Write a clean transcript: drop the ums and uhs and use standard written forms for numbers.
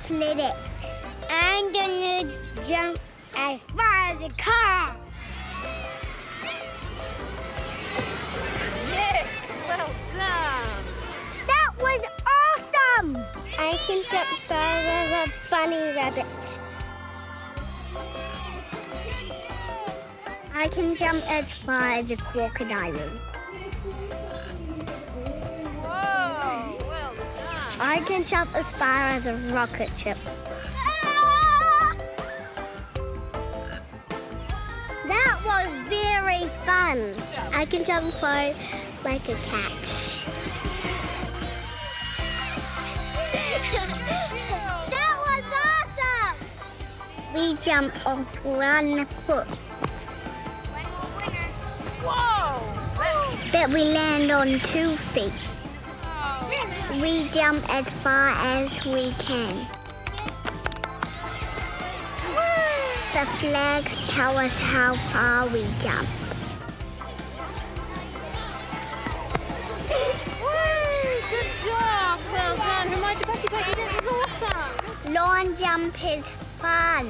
athletics. I'm gonna jump as far as a car. Yes, well done. That was awesome! I can jump far as a bunny rabbit. I can jump as far as a crocodile. Whoa, well done. I can jump as far as a rocket ship. That was very fun. I can jump far like a cat. That was awesome! We jump off 1 foot. Whoa! But we land on 2 feet. Oh. We jump as far as we can. The flags tell us how far we jump. Good job. Well done. Remind you, Becky, that you did. It was awesome. Long jump is fun.